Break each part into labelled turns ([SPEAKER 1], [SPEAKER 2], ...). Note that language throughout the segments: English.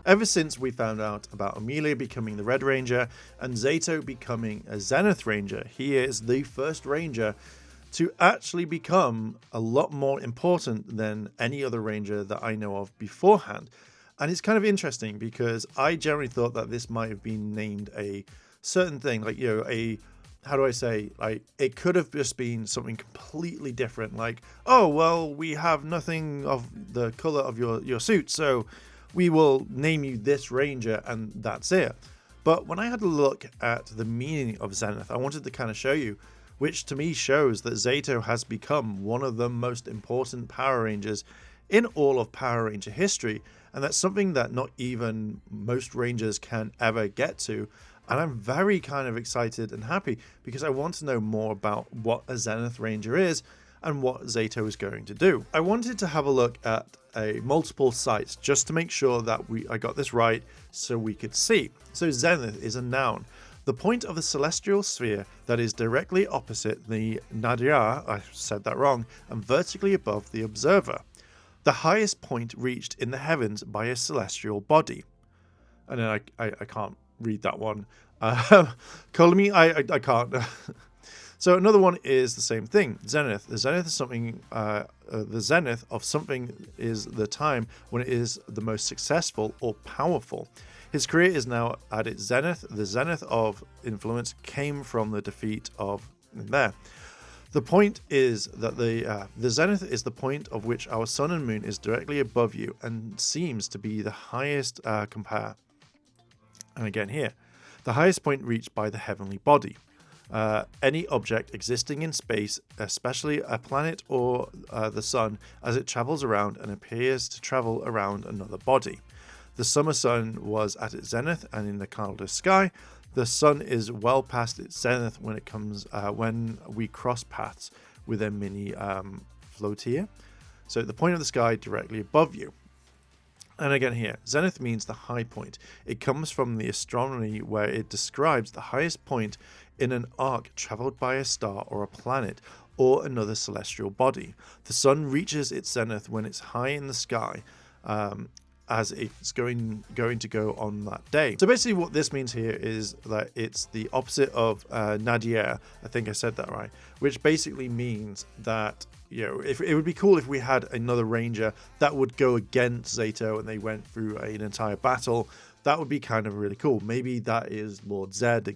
[SPEAKER 1] Ever since we found out about Amelia becoming the Red Ranger and Zeto becoming a Zenith Ranger, he is the first Ranger to actually become a lot more important than any other Ranger that I know of beforehand. And it's kind of interesting because I generally thought that this might have been named a certain thing, like, how do I say, like, it could have just been something completely different, like, oh, well, we have nothing of the color of your suit, so we will name you this Ranger, and that's it. But when I had a look at the meaning of Zenith, I wanted to kind of show you, which to me shows that Zeto has become one of the most important Power Rangers in all of Power Ranger history, and that's something that not even most Rangers can ever get to. And I'm very kind of excited and happy because I want to know more about what a Zenith Ranger is and what Zeto is going to do. I wanted to have a look at multiple sites just to make sure that I got this right so we could see. So Zenith is a noun. The point of the celestial sphere that is directly opposite the nadir, I said that wrong, and vertically above the observer. The highest point reached in the heavens by a celestial body. And then I can't read that one. Color me, I can't. So another one is the same thing. Zenith. The zenith is something. The zenith of something is the time when it is the most successful or powerful. His career is now at its zenith. The zenith of influence came from the defeat of there. The point is that the zenith is the point of which our sun and moon is directly above you and seems to be the highest compare. And again here, the highest point reached by the heavenly body. Any object existing in space, especially a planet or the sun, as it travels around and appears to travel around another body. The summer sun was at its zenith and in the cloudless sky. The sun is well past its zenith when it comes when we cross paths with a mini floatier. So the point of the sky directly above you. And again here, zenith means the high point. It comes from the astronomy where it describes the highest point in an arc traveled by a star or a planet or another celestial body. The sun reaches its zenith when it's high in the sky, as it's going to go on that day. So basically what this means here is that it's the opposite of nadir. I think I said that right, which basically means that, if it would be cool if we had another Ranger that would go against Zeto and they went through an entire battle. That would be kind of really cool. Maybe that is Lord Zed,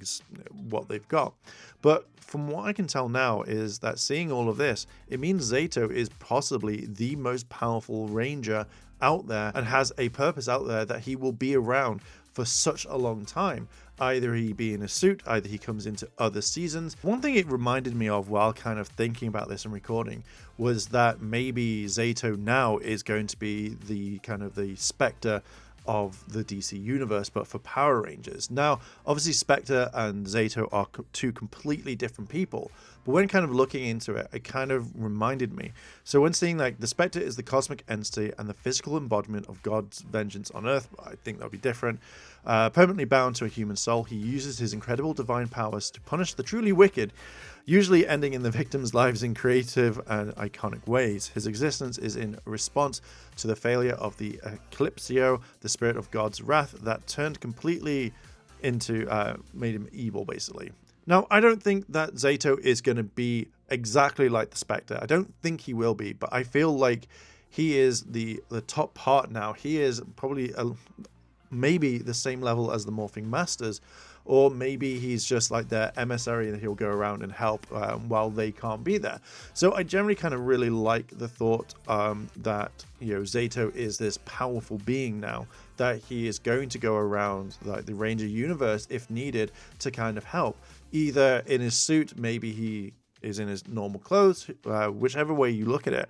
[SPEAKER 1] what they've got. But from what I can tell now is that seeing all of this, it means Zeto is possibly the most powerful Ranger out there and has a purpose out there that he will be around for such a long time. Either he be in a suit, either he comes into other seasons. One thing it reminded me of while kind of thinking about this and recording was that maybe Zeto now is going to be the kind of the Spectre of the DC universe, but for Power Rangers. Now, obviously Spectre and Zeto are two completely different people, but when kind of looking into it, it kind of reminded me. So when seeing like the Spectre is the cosmic entity and the physical embodiment of God's vengeance on Earth, I think that would be different. Permanently bound to a human soul, he uses his incredible divine powers to punish the truly wicked, usually ending in the victims' lives in creative and iconic ways. His existence is in response to the failure of the Eclipsio, the spirit of God's wrath that turned completely into, made him evil, basically. Now, I don't think that Zeto is going to be exactly like the Spectre. I don't think he will be, but I feel like he is the top part now. He is probably maybe the same level as the Morphing Masters, or maybe he's just like their emissary and he'll go around and help while they can't be there. So I generally kind of really like the thought that Zeto is this powerful being now, that he is going to go around like the Ranger universe if needed to kind of help, either in his suit, maybe he is in his normal clothes, whichever way you look at it.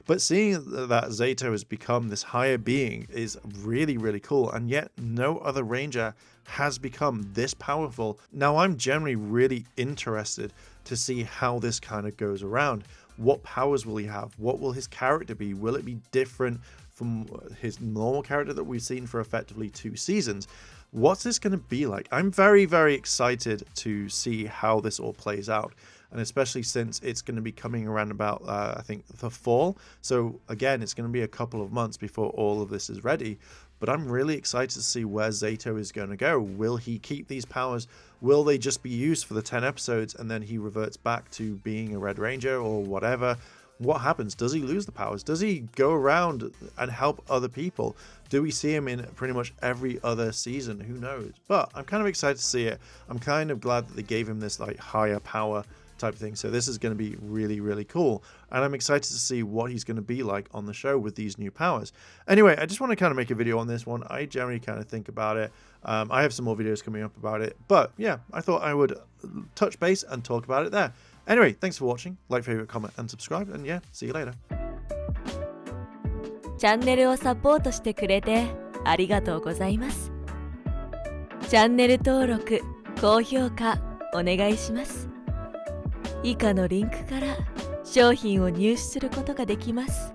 [SPEAKER 1] But seeing that Zeto has become this higher being is really, really cool, and yet no other Ranger has become this powerful. Now, I'm generally really interested to see how this kind of goes around. What powers will he have? What will his character be? Will it be different from his normal character that we've seen for effectively 2 seasons? What's this going to be like? I'm very, very excited to see how this all plays out. and especially since it's going to be coming around about, I think, the fall. So again, it's going to be a couple of months before all of this is ready. But I'm really excited to see where Zeto is going to go. Will he keep these powers? Will they just be used for the 10 episodes and then he reverts back to being a Red Ranger or whatever? What happens? Does he lose the powers? Does he go around and help other people? Do we see him in pretty much every other season? Who knows? But I'm kind of excited to see it. I'm kind of glad that they gave him this like higher power type thing. So this is going to be really, really cool. And I'm excited to see what he's going to be like on the show with these new powers. Anyway, I just want to kind of make a video on this one. I generally kind of think about it. I have some more videos coming up about it. But yeah, I thought I would touch base and talk about it there. Anyway, thanks for watching. Like, favorite, comment, and subscribe. And yeah, see you later.
[SPEAKER 2] チャンネルをサポートしてくれてありがとうございます。チャンネル登録、高評価お願いします。以下のリンクから商品を入手することができます。